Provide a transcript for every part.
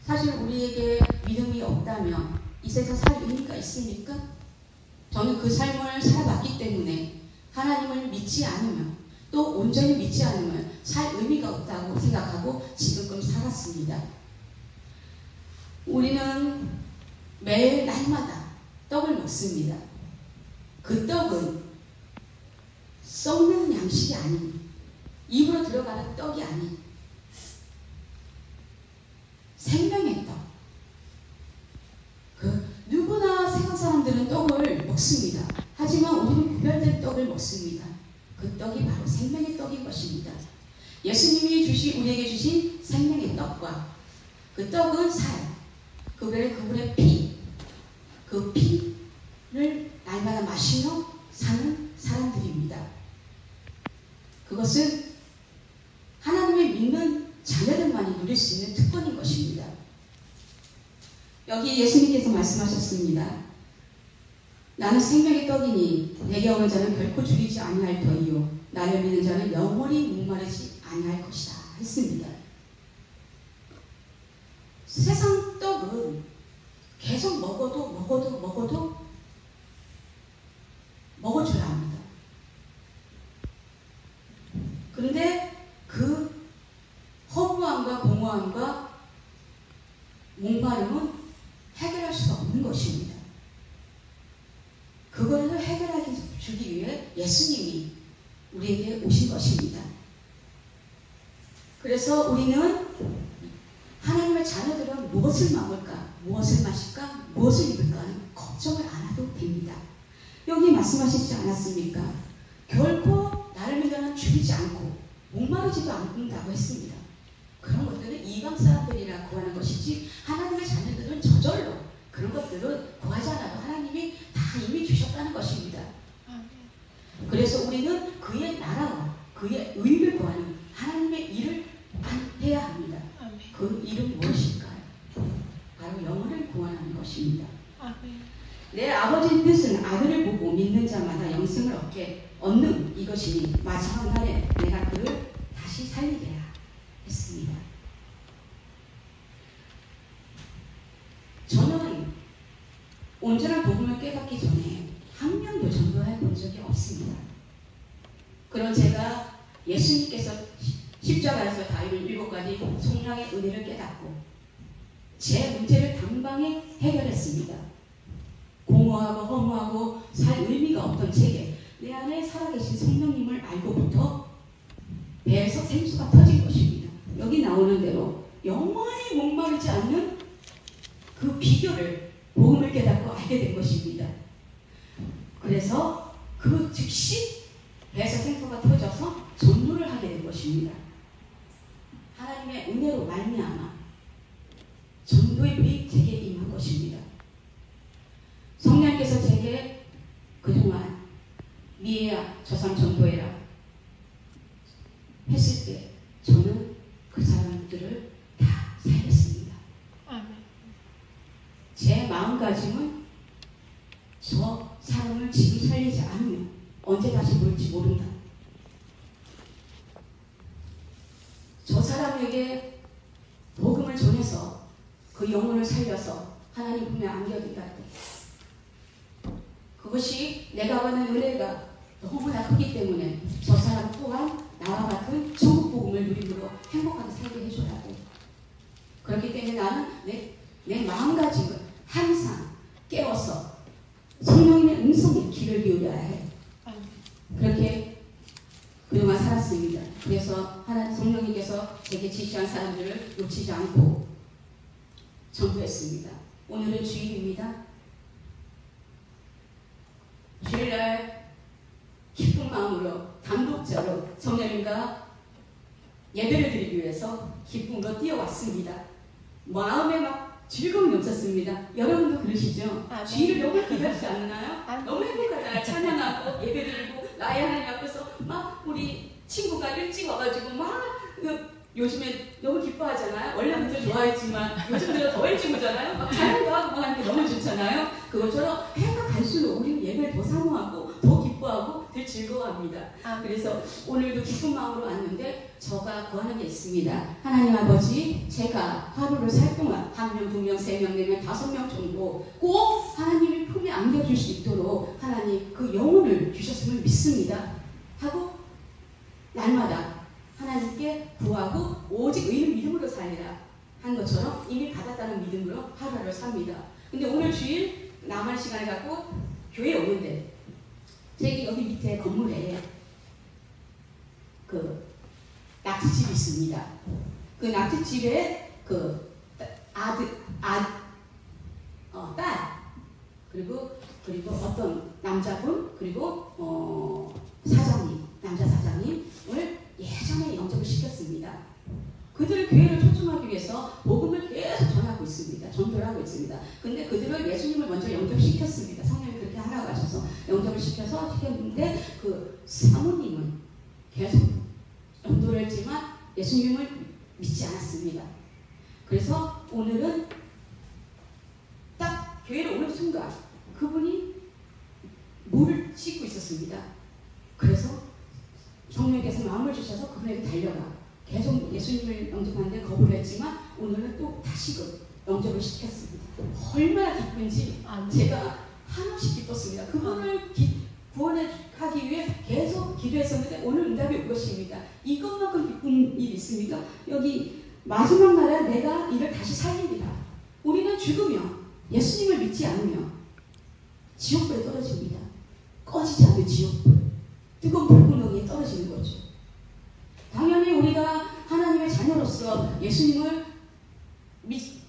사실 우리에게 믿음이 없다면 이 세상 살 의미가 있습니까? 저는 그 삶을 살아봤기 때문에 하나님을 믿지 않으면 또 온전히 믿지 않으면 살 의미가 없다고 생각하고 지금껏 살았습니다. 우리는 매일 날마다 떡을 먹습니다. 그 떡은 썩는 양식이 아닌, 입으로 들어가는 떡이 아닌 생명의 떡. 누구나 세상 사람들은 떡을 먹습니다. 하지만 우리는 구별된 떡을 먹습니다. 그 떡이 바로 생명의 떡인 것입니다. 예수님이 우리에게 주신 생명의 떡과 그 떡은 살, 그분의 피, 그 피를 날마다 마시며 사는 사람들입니다. 그것은 하나님을 믿는 자녀들만이 누릴 수 있는 특권인 것입니다. 여기 예수님께서 말씀하셨습니다. 나는 생명의 떡이니 내게 오는 자는 결코 줄이지 아니할 터이요 나를 믿는 자는 영원히 목마르지 아니할 것이다 했습니다. 세상 떡은 계속 먹어도 먹어줘야 합니다. 그런데 그 허무함과 공허함과 목마름은 해결할 수가 없는 것입니다. 그것을 해결하기 주기 위해 예수님이 우리에게 오신 것입니다. 그래서 우리는 하나님의 자녀들은 무엇을 먹을까, 무엇을 마실까, 무엇을 입을까 하는 걱정을 안 해도 됩니다. 여기 말씀하시지 않았습니까? 결코 나를 믿으면 줄이지 않고 목마르지도 않는다고 했습니다. 그런 것들은 이방 사람들이라 구하는 것이지 하나님의 자녀들은 저절로 그런 것들은 구하지 않아도 하나님이 다 이미 주셨다는 것입니다. 그래서 우리는 그의 나라와 그의 의를 구하는 하나님의 일을 해야 합니다. 그 일은 무엇일까요? 바로 영혼을 구원하는 것입니다. 내 아버지의 뜻은 아들을 보고 믿는 자마다 영생을 얻는 이것이니 마지막 날에 내가 그를 다시 살리리라 했습니다. 저는 온전한 복음을 깨닫기 전에 한 명도 전도해 본 적이 없습니다. 그럼 제가 예수님께서 십자가에서 다윗을 7가지 속량의 은혜를 깨닫고 제 문제를 단방에 해결했습니다. 공허하고 허무하고 살 의미가 없던 제게 내 안에 살아계신 성령님을 알고부터 배에서 생수가 터진 것입니다. 여기 나오는 대로 영원히 목마르지 않는 그 비결을 복음을 깨닫고 알게 된 것입니다. 그래서 그 즉시 배에서 생수가 터져서 전도를 하게 된 것입니다. 하나님의 은혜로 말미암아 전도의 불이 제게 임한 것입니다. 성령께서 제게 그동안 미애야 저 사람 전도해라 했을 때 저는 그 사람들을 다 살렸습니다. 제 마음가짐은 저 사람을 지금 살리지 않으면 언제 다시 볼지 모른다. 저 사람에게 복음을 전해서 그 영혼을 살려서 하나님 품에 안겨드려야 돼. 그것이 내가 받는 은혜가 너무나 크기 때문에 저 사람 또한 나와 같은 천국 복음을 누림으로 행복하게 살게 해줘야 돼. 그렇기 때문에 나는 내 마음가짐을 항상 깨워서 성령님의 음성에 귀를 기울여야 해. 그렇게 그동안 살았습니다. 그래서 하나님 성령님께서 제게 지시한 사람들을 놓치지 않고 전도했습니다. 오늘은 주일입니다. 주일날 기쁜 마음으로 단독자로 성령님과 예배를 드리기 위해서 기쁨으로 뛰어왔습니다. 마음에 막 즐거움이 넘쳤습니다. 여러분도 그러시죠? 주일을 너무 기다리지 않나요? 너무 행복하잖아요. 찬양하고 예배 드리고 나의 하나님 앞에서 막 우리 친구가 일찍 와가지고 막 요즘에 너무 기뻐하잖아요. 원래부터 좋아했지만 요즘 들어 더 일찍 오잖아요. 막 찬양도 하고 하는 게 너무 좋잖아요. 그것처럼 해가 갈수록 우리는 예배를 더 사모하고 더 기뻐하고 더 즐거워합니다. 그래서 오늘도 기쁜 마음으로 왔는데 저가 구하는 게 있습니다. 하나님 아버지, 제가 하루를 살 동안 1명, 2명, 3명, 4명, 5명 정도 꼭 하나님의 품에 안겨줄 수 있도록 하나님 그 영혼을 주셨음을 믿습니다. 하고 날마다 하나님께 구하고 오직 의는 믿음으로 살리라 한 것처럼 이미 받았다는 믿음으로 하루를 삽니다. 근데 오늘 주일 남은 시간을 갖고 교회에 오는데 여기 밑에 건물에 그 낙지집이 있습니다. 그 낙지집에 그 딸 그리고 어떤 남자분 그리고 남자 사장님을 예전에 영접을 시켰습니다. 그들을 교회를 초청하기 위해서 복음을 계속 전하고 있습니다. 전도를 하고 있습니다. 근데 그들을 예수님을 먼저 영접시켰습니다. 성령이 그렇게 하라고 하셔서 영접을 시켰는데 그 사모님은 계속 전도를 했지만 예수님을 믿지 않았습니다. 그래서 오늘은 딱 교회로 오는 순간 그분이 물을 씻고 있었습니다. 그래서 성령께서 마음을 주셔서 그분에게 달려가 계속 예수님을 영접하는데 거부를 했지만 오늘은 또 다시금 영접을 시켰습니다. 얼마나 기쁜지 제가 한없이 기뻤습니다. 그분을 구원하기 위해 계속 기도했었는데 오늘 응답이 올 것입니다. 이것만큼 기쁜 일이 있습니까? 여기 마지막 날에 내가 이를 다시 살리리라. 우리는 죽으면 예수님을 믿지 않으면 지옥불에 떨어집니다. 꺼지지 않는 지옥불, 뜨거운 불구덩이에 떨어지는 거죠. 당연히 우리가 하나님의 자녀로서 예수님을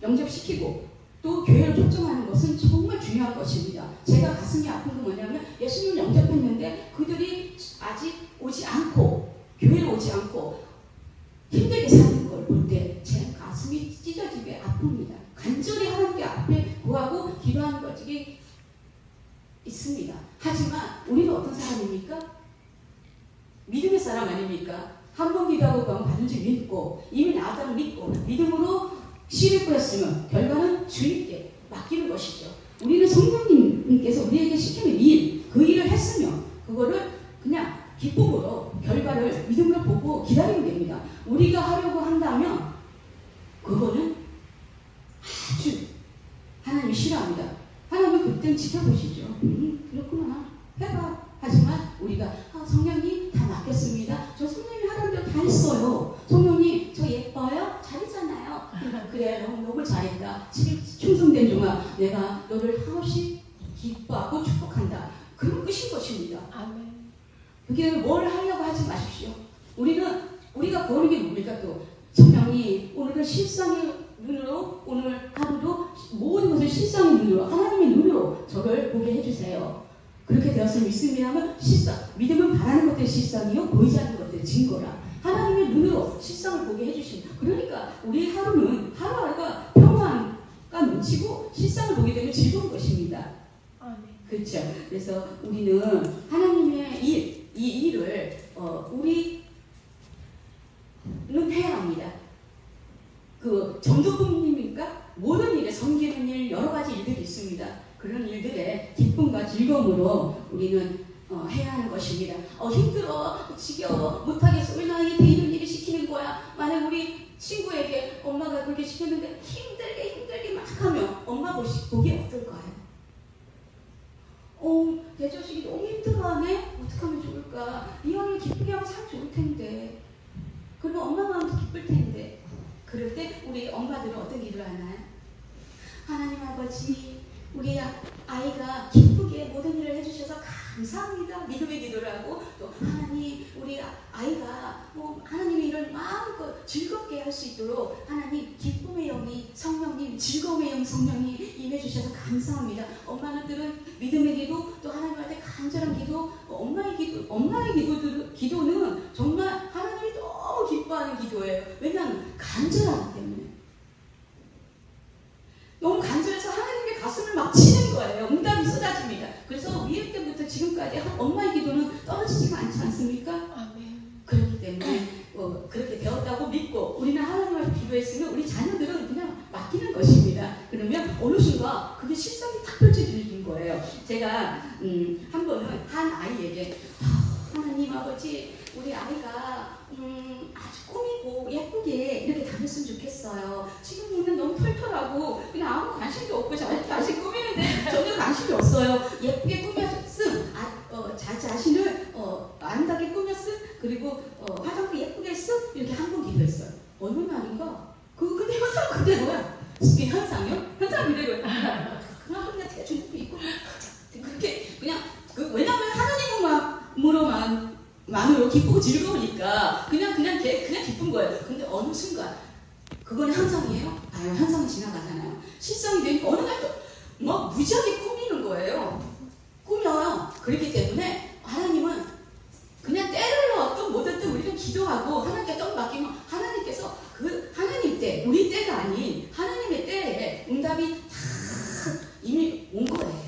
영접시키고 또 교회를 초청하는 것은 정말 중요한 것입니다. 제가 가슴이 아픈 건 뭐냐면 예수님을 영접했는데 그들이 아직 오지 않고 교회를 오지 않고 힘들게 사는 걸 볼 때 제 가슴이 찢어지게 아픕니다. 간절히 하나님께 앞에 구하고 기도하는 것이 있습니다. 하지만 우리는 어떤 사람입니까? 믿음의 사람 아닙니까? 한 번 기도하고 그건 받은 줄 믿고 이미 나았다는 믿고 믿음으로 씨를 뿌렸으면 결과는 주님께 맡기는 것이죠. 우리는 성령님께서 우리에게 시키는 일, 그 일을 했으면 그거를 그냥 기쁨으로 결과를 믿음으로 보고 기다리면 됩니다. 우리가 하려고 한다면 그거는 아주 하나님이 싫어합니다. 하나님은 그때는 지켜보시죠. 그렇구나. 해봐. 하지만 우리가 성령님 다 맡겼습니다. 저 성령님이 하라는 대로 다 했어요. 성령님 저 예뻐요? 잘했잖아요. 그래 너무 잘했다. 충성된 종아 내가 너를 한없이 기뻐하고 축복한다. 그런 끝인 것입니다. 아멘. 그게 뭘 하려고 하지 마십시오. 우리가 구하는 게 뭡니까 또? 성령이 오늘은 실상의 눈으로 오늘 하루도 모든 것을 실상의 눈으로 하나님의 눈으로 저를 보게 해주세요. 그렇게 되었으면 믿음이라면 실상, 믿음은 바라는 것들의 실상이요 보이지 않는 것들의 증거라. 하나님의 눈으로 실상을 보게 해주신다. 그러니까 우리 하루는 하루하루가 평화가 넘치고 실상을 보게 되면 즐거운 것입니다. 그렇죠. 그래서 우리는 하나님의 이 일을 우리는 해야 합니다. 그 전도부님이니까 모든 일에 섬기는 일 여러 가지 일들이 있습니다. 그런 일들의 기쁨과 즐거움으로 우리는 해야 하는 것입니다. 힘들어, 지겨워, 못하겠어. 왜 나한테 이런 일을 시키는 거야? 만약 우리 친구에게 엄마가 그렇게 시켰는데 힘들게 막 하면 엄마 보기 어떨까요? 대저식이 너무 힘들어하네? 어떡하면 좋을까? 이 아이를 기쁘게 하면 참 좋을 텐데. 그러면 엄마 마음도 기쁠 텐데. 그럴 때 우리 엄마들은 어떤 기도를 하나요? 하나님 아버지, 우리 아이가 기쁘게 모든 일을 해주셔서 감사합니다. 믿음의 기도를 하고 또 하나님 우리 아이가 하나님의 일을 마음껏 즐겁게 할 수 있도록 하나님 기쁨의 영이 성령님 즐거움의 영 성령이 임해주셔서 감사합니다. 엄마들은 믿음의 기도 또 하나님한테 간절한 기도 엄마의 기도는 정말 하나님이 너무 기뻐하는 기도예요. 왜냐하면 간절하기 때문에 너무 간절해서 하나님의 가슴을 막 치는 거예요. 응답이 쏟아집니다. 그래서 위일 때부터 지금까지 엄마의 기도는 떨어지지가 않지 않습니까? 아멘. 그렇기 때문에 그렇게 되었다고 믿고 우리는 하나님을 기도했으면 우리 자녀들은 그냥 맡기는 것입니다. 그러면 어느 순간 그게 실상이 딱 펼쳐지는 거예요. 제가 한 번은 한 없고 자신 꾸미는데 전혀 관심이 없어요. 예쁘게 꾸몄음, 자신을 아름답게 꾸몄음, 그리고 화장도 예쁘게 했음, 이렇게 한 번 기도했어요. 어느 날인가 근데 현상은 그대로야. 그게 현상이요? 현상 그대로야. 그냥 대충 입고 그렇게 그냥 왜냐하면 하나님으로만으로 기쁘고 즐거우니까 그냥 기쁜 거예요. 근데 어느 순간 그건 현상이에요? 아유, 현상은 지나가잖아요. 실상이 되니까 어느 날 또 뭐 무지하게 꾸미는 거예요. 꾸며요. 그렇기 때문에 하나님은 그냥 때를 어떤 뭐든 우리는 기도하고 하나님께 떡 맡기면 하나님께서 그 하나님 때, 우리 때가 아닌 하나님의 때에 응답이 다 이미 온 거예요.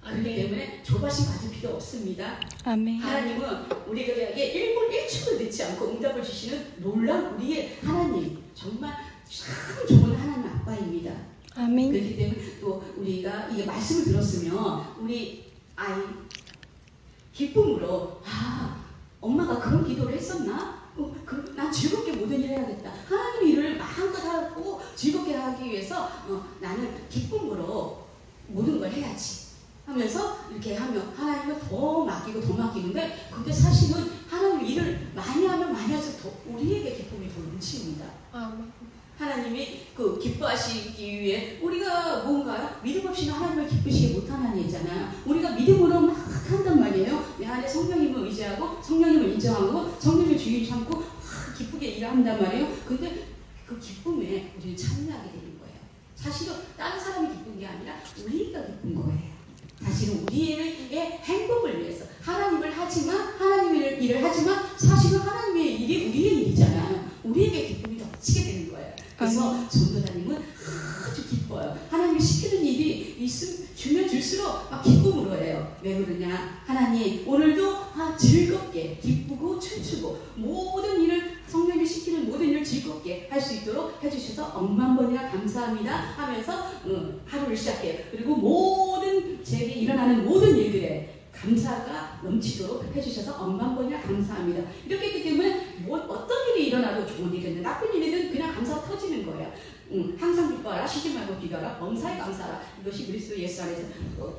그렇기 때문에 조바심 가질 필요 없습니다. 아멘. 하나님은 우리에게 1분 1초도 늦지 않고 응답을 주시는 놀라운 우리의 하나님, 정말 참 좋은 하나님 아빠입니다. 아멘. 그렇기 때문에 또 우리가 이게 말씀을 들었으면 우리 아이 기쁨으로 엄마가 그런 기도를 했었나? 난 즐겁게 모든 일을 해야겠다. 하나님의 일을 마음껏 하고 즐겁게 하기 위해서 나는 기쁨으로 모든 걸 해야지 하면서 이렇게 하면 하나님은 더 맡기는데 근데 사실은 하나님 일을 많이 하면 많이 할수록 우리에게 기쁨이 더 넘칩니다. 하나님이 기뻐하시기 위해 우리가 뭔가요? 믿음 없이는 하나님을 기쁘시게 못하는 있잖아요. 우리가 믿음으로 막 한단 말이에요. 내 안에 성령님을 의지하고 성령님을 인정하고 성령님을 주인 삼고 기쁘게 일한단 말이에요. 근데 그 기쁨에 우리는 참여하게 되는 거예요. 사실은 다른 사람이 기쁜 게 아니라 우리가 기쁜 거예요. 사실은 우리의 행복을 위해서 하나님을 하지만 하나님의 일을 하지만 사실은 하나님의 일이 우리의 일이잖아요. 우리에게 기쁨이 넘치게 되는 거예요. 그래서 전도사님은 아주 기뻐요. 하나님이 시키는 일이 주면 줄수록 막 기쁨으로 해요. 왜 그러냐? 하나님 오늘도 즐겁게 기쁘고 춤추고 모든 일을 성령이 시키는 모든 일을 즐겁게 할 수 있도록 해주셔서 억만 번이나 감사합니다 하면서 하루를 시작해요. 그리고 모든 제게 일어나는 모든 일들에 감사가 넘치도록 해주셔서 억만 번이나 감사합니다. 이렇게 했기 때문에 어떤 일이 일어나도 좋은 일이든 나쁜 일이든 그냥 감사가 터지는 거예요. 항상 기뻐하라, 쉬지 말고 기도하라, 범사에 감사하라. 이것이 그리스도 예수 안에서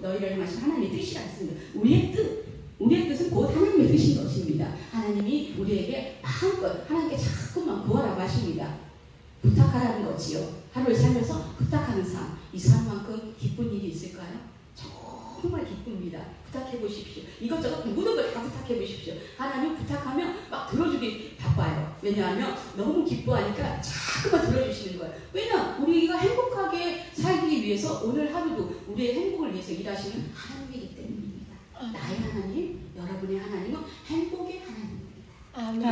너희를 향하신 하나님의 뜻이라 했습니다. 우리의 뜻은 곧 하나님의 뜻인 것입니다. 하나님이 우리에게 마음껏 하나님께 자꾸만 구하라고 하십니다. 부탁하라는 거지요. 하루를 살면서 부탁하는 삶, 이 삶만큼 기쁜 일이 있을까요? 정말 기쁩니다. 부탁해 보십시오. 이것저것 모든 걸 다 부탁해 보십시오. 하나님 부탁하면 막 들어주기 바빠요. 왜냐하면 너무 기뻐하니까 자꾸만 들어주시는 거예요. 왜냐? 우리가 행복하게 살기 위해서 오늘 하루도 우리의 행복을 위해서 일하시는 하나님이기 때문입니다. 나의 하나님, 여러분의 하나님은 행복의 하나님입니다. 아멘.